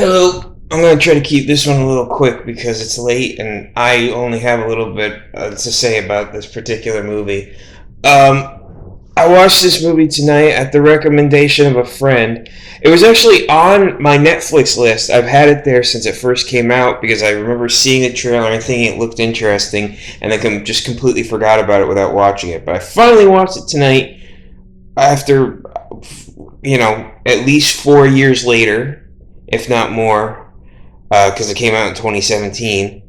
Hello. I'm going to try to keep this one a little quick because it's late and I only have a little bit to say about this particular movie. I watched this movie tonight at the recommendation of a friend. It was actually on my Netflix list. I've had it there since it first came out because I remember seeing the trailer and thinking it looked interesting, and I just completely forgot about it without watching it. But I finally watched it tonight after, at least 4 years later, if not more, because it came out in 2017.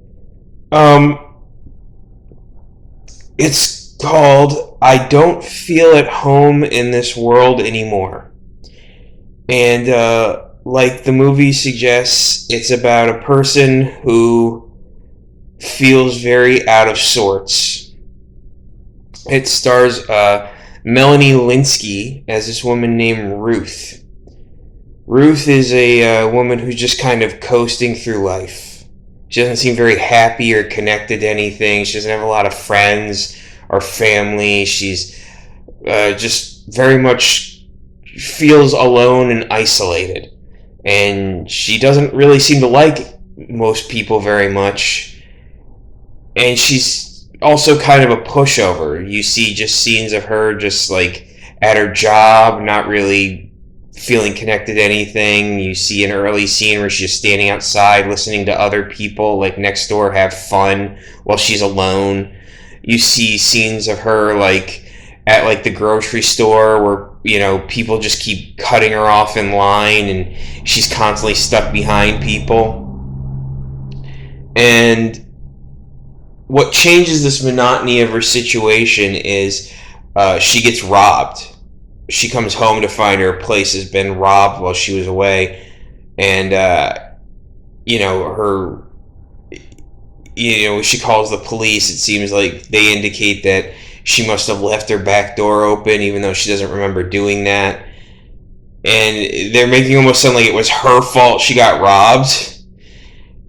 It's called I Don't Feel at Home in This World Anymore. And like the movie suggests, it's about a person who feels very out of sorts. It stars Melanie Lynskey as this woman named Ruth. Ruth is a woman who's just kind of coasting through life. She doesn't seem very happy or connected to anything. She doesn't have a lot of friends or family. She's just very much feels alone and isolated. And she doesn't really seem to like most people very much. And she's also kind of a pushover. You see just scenes of her just like at her job, not really feeling connected to anything. You see an early scene where she's standing outside listening to other people like next door have fun while she's alone. You see scenes of her like at like the grocery store where people just keep cutting her off in line and she's constantly stuck behind people. And what changes this monotony of her situation is she gets robbed. She comes home to find her place has been robbed while she was away, and she calls the police. It seems like they indicate that she must have left her back door open, even though she doesn't remember doing that. And they're making it almost sound like it was her fault she got robbed.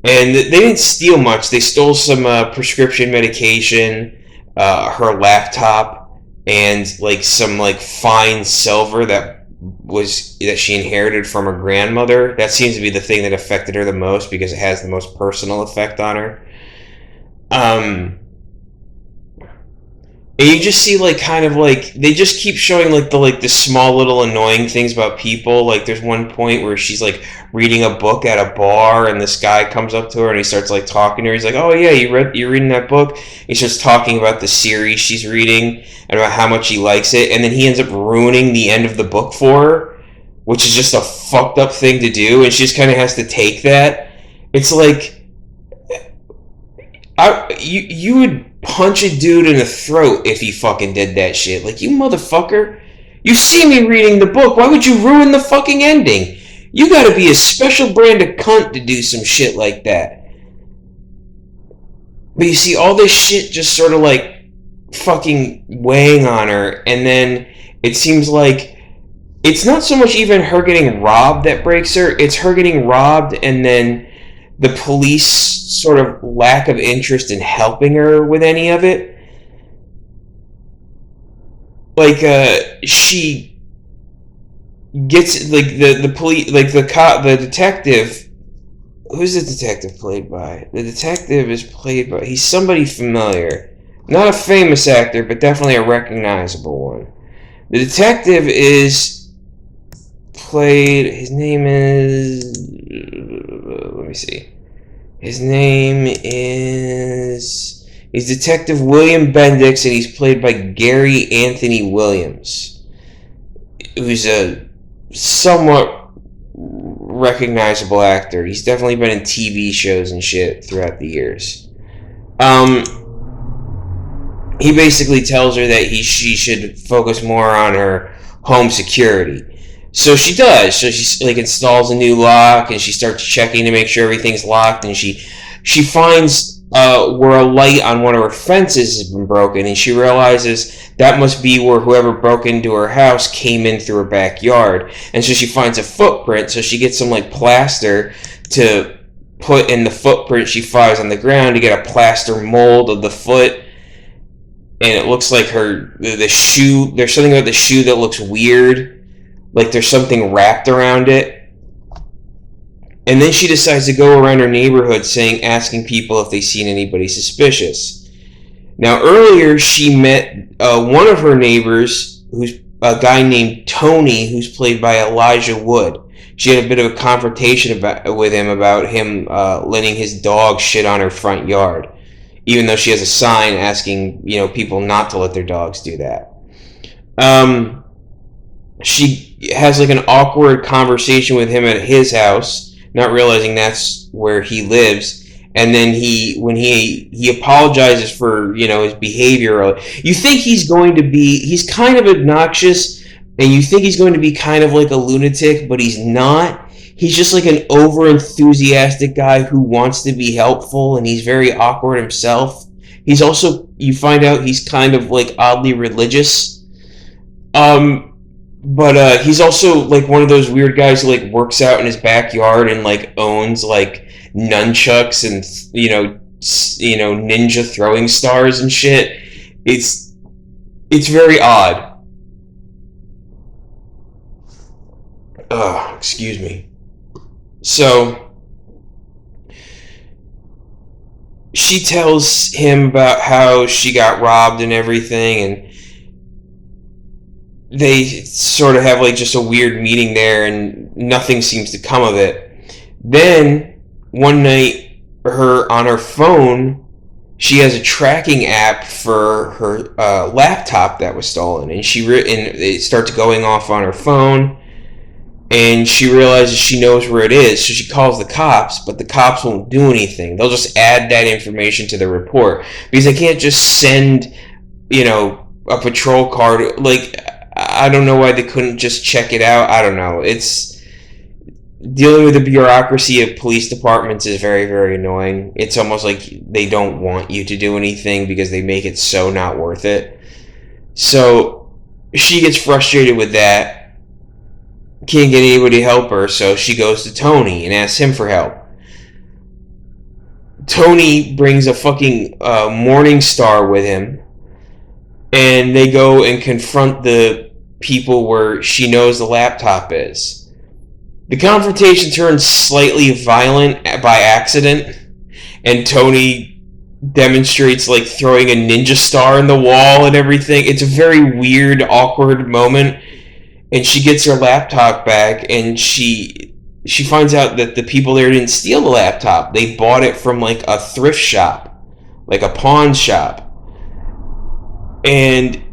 And they didn't steal much. They stole some prescription medication, her laptop, and like some like fine silver that she inherited from her grandmother. That seems to be the thing that affected her the most because it has the most personal effect on her. And you just see like kind of like they just keep showing like the small little annoying things about people. Like there's one point where she's like reading a book at a bar and this guy comes up to her and he starts like talking to her. He's like, "Oh yeah, you're reading that book?" He starts talking about the series she's reading and about how much he likes it, and then he ends up ruining the end of the book for her, which is just a fucked up thing to do, and she just kind of has to take that. It's like you would punch a dude in the throat if he fucking did that shit. Like, you motherfucker. You see me reading the book. Why would you ruin the fucking ending? You gotta be a special brand of cunt to do some shit like that. But you see all this shit just sort of like fucking weighing on her, and then it seems like it's not so much even her getting robbed that breaks her, it's her getting robbed and then the police sort of lack of interest in helping her with any of it. Like she gets like the police, like the cop, the detective. Who's the detective played by? The detective is played by, he's somebody familiar, not a famous actor, but definitely a recognizable one. The detective is played. His name is. Let me see. His name is. He's Detective William Bendix, and he's played by Gary Anthony Williams, who's a somewhat recognizable actor. He's definitely been in TV shows and shit throughout the years. He basically tells her that she should focus more on her home security. So she does. So she like installs a new lock and she starts checking to make sure everything's locked. And she finds where a light on one of her fences has been broken, and she realizes that must be where whoever broke into her house came in through her backyard. And so she finds a footprint. So she gets some like plaster to put in the footprint she finds on the ground to get a plaster mold of the foot. And it looks like the shoe. There's something about the shoe that looks weird. Like there's something wrapped around it. And then she decides to go around her neighborhood asking people if they've seen anybody suspicious. Now, earlier she met one of her neighbors, who's a guy named Tony, who's played by Elijah Wood. She had a bit of a confrontation with him about him letting his dog shit on her front yard, even though she has a sign asking people not to let their dogs do that. She has like an awkward conversation with him at his house, not realizing that's where he lives. And then when he apologizes for his behavior, you think he's kind of obnoxious, and you think he's going to be kind of like a lunatic, but he's not. He's just like an over enthusiastic guy who wants to be helpful, and he's very awkward himself. He's also, you find out, he's kind of like oddly religious. But he's also like one of those weird guys who like works out in his backyard and like owns like nunchucks and ninja throwing stars and shit. It's very odd. Excuse me. So she tells him about how she got robbed and everything, and they sort of have like just a weird meeting there, and nothing seems to come of it. Then one night, on her phone, she has a tracking app for her laptop that was stolen, and it starts going off on her phone, and she realizes she knows where it is, so she calls the cops, but the cops won't do anything. They'll just add that information to the report, because they can't just send a patrol car to, like, I don't know why they couldn't just check it out. I don't know. It's dealing with the bureaucracy of police departments is very, very annoying. It's almost like they don't want you to do anything because they make it so not worth it. So she gets frustrated with that. Can't get anybody to help her, so she goes to Tony and asks him for help. Tony brings a fucking Morning Star with him, and they go and confront the people where she knows the laptop is. The confrontation turns slightly violent by accident, and Tony demonstrates like throwing a ninja star in the wall and everything. It's a very weird, awkward moment, and she gets her laptop back, and she finds out that the people there didn't steal the laptop. They bought it from like a thrift shop, like a pawn shop. And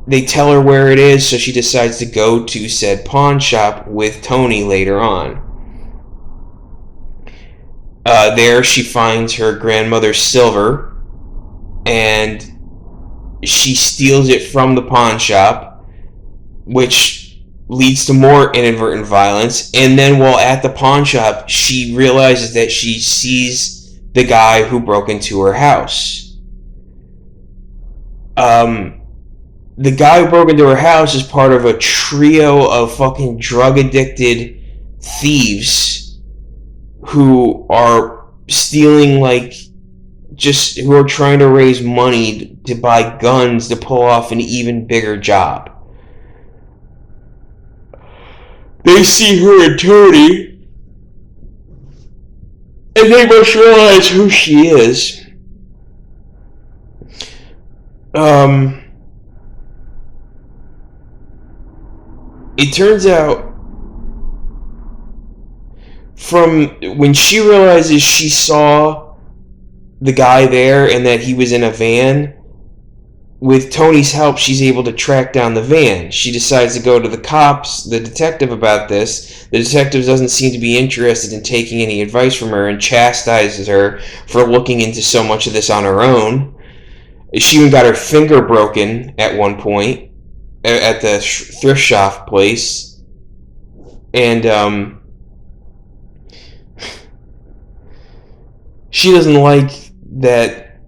they tell her where it is, so she decides to go to said pawn shop with Tony later on. There she finds her grandmother's silver, and she steals it from the pawn shop, which leads to more inadvertent violence. And then while at the pawn shop, she realizes that she sees the guy who broke into her house. The guy who broke into her house is part of a trio of fucking drug-addicted thieves who are stealing, like, who are trying to raise money to buy guns to pull off an even bigger job. They see her and Tony, and they must realize who she is. It turns out, from when she realizes she saw the guy there and that he was in a van, with Tony's help, she's able to track down the van. She decides to go to the cops, the detective, about this. The detective doesn't seem to be interested in taking any advice from her and chastises her for looking into so much of this on her own. She even got her finger broken at one point at the thrift shop place. And she doesn't like that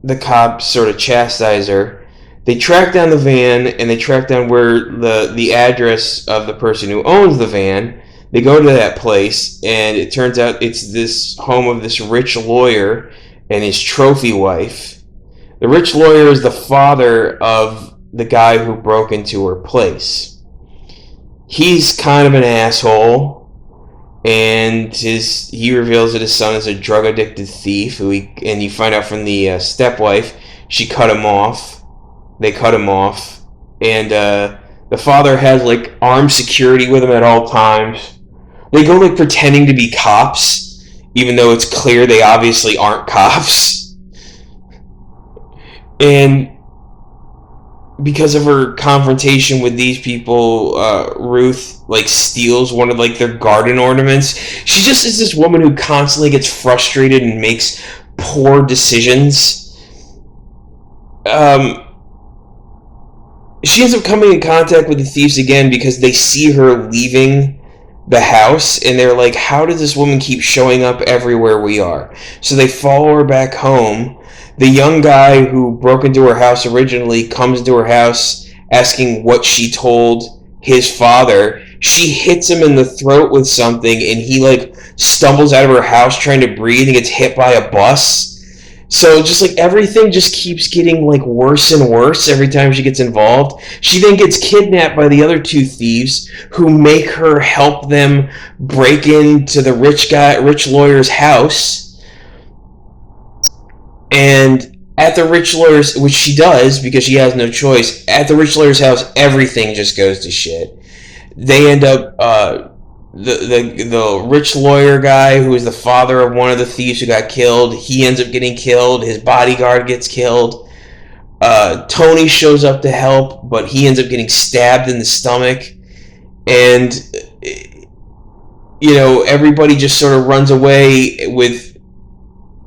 the cops sort of chastise her. They track down the van, and they track down where the address of the person who owns the van. They go to that place, and it turns out it's this home of this rich lawyer and his trophy wife. The rich lawyer is the father of the guy who broke into her place. He's kind of an asshole, and he reveals that his son is a drug addicted thief. And you find out from the stepwife, she cut him off. They cut him off, and the father has like armed security with him at all times. They go like pretending to be cops, even though it's clear they obviously aren't cops. And because of her confrontation with these people, Ruth like steals one of like their garden ornaments. She just is this woman who constantly gets frustrated and makes poor decisions. She ends up coming in contact with the thieves again because they see her leaving the house, and they're like, how does this woman keep showing up everywhere we are? So they follow her back home. The young guy who broke into her house originally comes into her house asking what she told his father. She hits him in the throat with something, and he like stumbles out of her house trying to breathe and gets hit by a bus. So just like everything just keeps getting like worse and worse every time she gets involved. She then gets kidnapped by the other two thieves who make her help them break into the rich lawyer's house. And at the rich lawyer's, which she does because she has no choice, at the rich lawyer's house, everything just goes to shit. They end up, the rich lawyer guy who is the father of one of the thieves who got killed, he ends up getting killed. His bodyguard gets killed. Tony shows up to help, but he ends up getting stabbed in the stomach. And, you know, everybody just sort of runs away with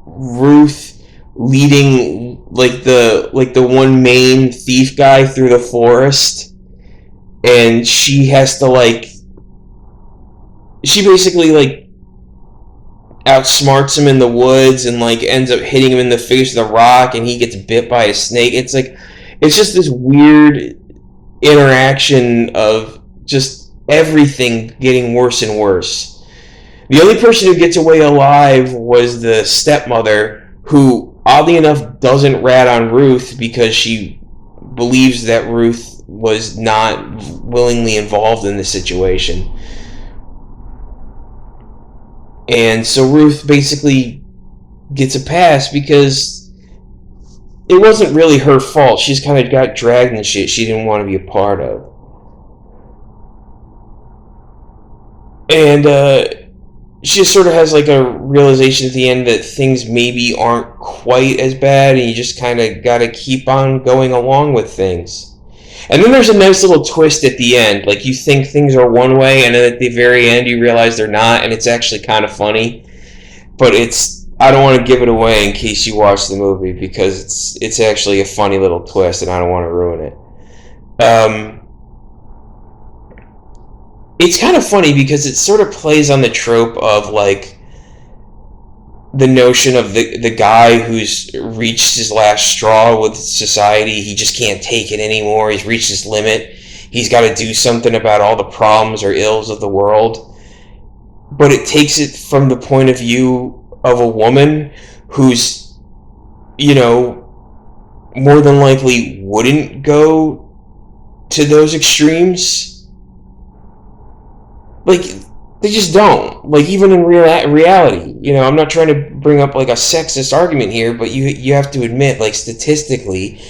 Ruth leading like the one main thief guy through the forest. And she has to like, she basically like outsmarts him in the woods and like ends up hitting him in the face with a rock, and he gets bit by a snake. It's like, it's just this weird interaction of just everything getting worse and worse. The only person who gets away alive was the stepmother, who oddly enough doesn't rat on Ruth because she believes that Ruth was not willingly involved in the situation. And so Ruth basically gets a pass because it wasn't really her fault. She just kind of got dragged in shit she didn't want to be a part of. And she just sort of has like a realization at the end that things maybe aren't quite as bad, and you just kind of got to keep on going along with things. And then there's a nice little twist at the end. Like, you think things are one way, and then at the very end you realize they're not, and it's actually kind of funny. But I don't want to give it away in case you watch the movie, because it's actually a funny little twist, and I don't want to ruin it. It's kind of funny because it sort of plays on the trope of, like, the notion of the guy who's reached his last straw with society. He just can't take it anymore. He's reached his limit. He's got to do something about all the problems or ills of the world. But it takes it from the point of view of a woman who's, you know, more than likely wouldn't go to those extremes. Like, they just don't. Like, even in reality, you know, I'm not trying to bring up like a sexist argument here, but you have to admit, like, statistically,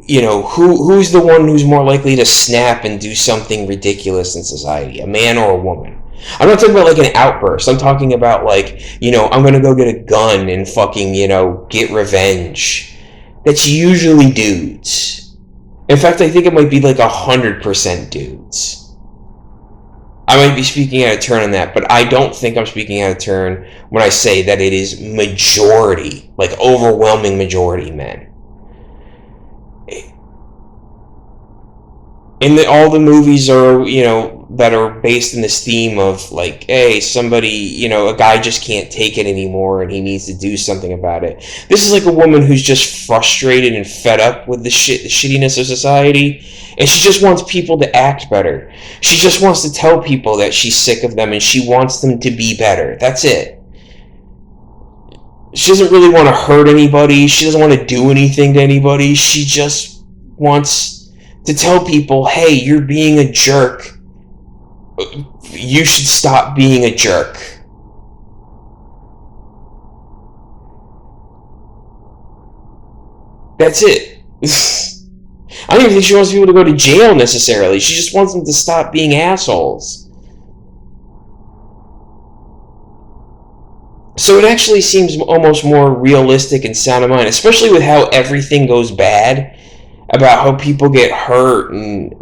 you know, who's the one who's more likely to snap and do something ridiculous in society, a man or a woman? I'm not talking about like an outburst. I'm talking about like, you know, I'm gonna go get a gun and fucking, you know, get revenge. That's usually dudes. In fact, I think it might be like 100% dudes. I might be speaking out of turn on that, but I don't think I'm speaking out of turn when I say that it is majority, like overwhelming majority men. All the movies are, you know, that are based in this theme of like, hey, somebody, you know, a guy just can't take it anymore and he needs to do something about it. This is like a woman who's just frustrated and fed up with the shittiness of society, and she just wants people to act better. She just wants to tell people that she's sick of them and she wants them to be better. That's it. She doesn't really want to hurt anybody. She doesn't want to do anything to anybody. She just wants to tell people, hey, you're being a jerk. you should stop being a jerk. That's it. I don't even think she wants people to go to jail necessarily. She just wants them to stop being assholes. So it actually seems almost more realistic and sound of mind, especially with how everything goes bad, about how people get hurt and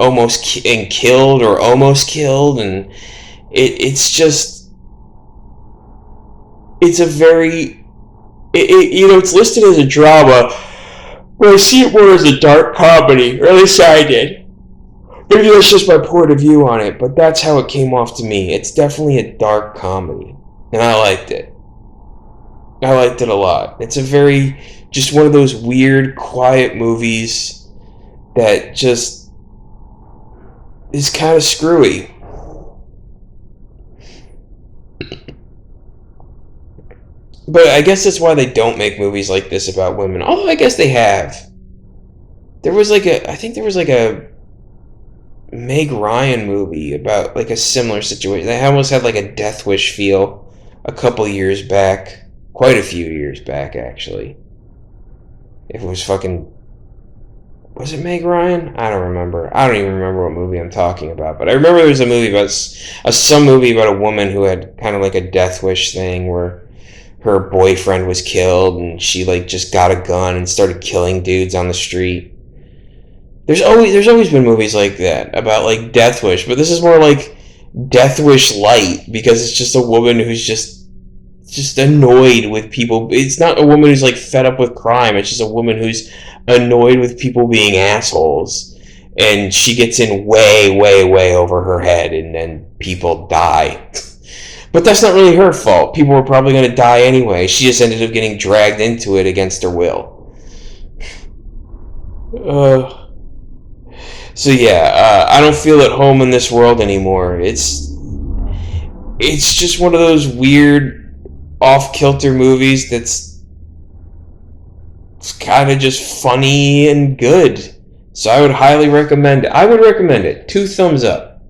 killed or almost killed, and it's a very it's listed as a drama, but I see it more as a dark comedy, or at least I did. Maybe that's just my point of view on it, but that's how it came off to me. It's definitely a dark comedy, and I liked it. I liked it a lot. It's just one of those weird, quiet movies that just is kind of screwy. But I guess that's why they don't make movies like this about women. Although I guess they have. I think there was like a Meg Ryan movie about like a similar situation. They almost had like a Death Wish feel a couple years back. Quite a few years back, actually. If it was it Meg Ryan? I don't remember. I don't even remember what movie I'm talking about. But I remember there was a movie about some movie about a woman who had kind of like a Death Wish thing where her boyfriend was killed and she like just got a gun and started killing dudes on the street. There's always been movies like that about like Death Wish, but this is more like Death Wish light because it's just a woman who's just annoyed with people. It's not a woman who's like fed up with crime. It's just a woman who's annoyed with people being assholes, and she gets in way, way, way over her head, and then people die. But that's not really her fault. People were probably going to die anyway. She just ended up getting dragged into it against her will. So yeah, I don't feel at home in this world anymore. It's just one of those weird off-kilter movies it's kind of just funny and good. So I would highly recommend it. I would recommend it. 2 thumbs up.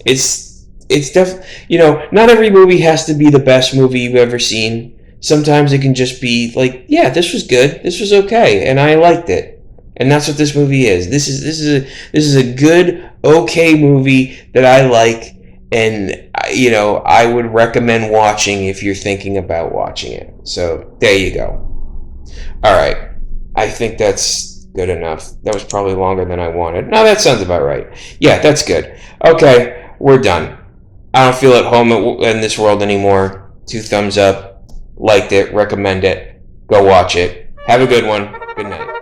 It's not every movie has to be the best movie you've ever seen. Sometimes it can just be like, yeah, this was good. This was okay, and I liked it. And that's what this movie is. This is a good, okay movie that I like. And, I would recommend watching if you're thinking about watching it. So, there you go. Alright. I think that's good enough. That was probably longer than I wanted. No, that sounds about right. Yeah, that's good. Okay, we're done. I don't feel at home in this world anymore. 2 thumbs up. Liked it. Recommend it. Go watch it. Have a good one. Good night.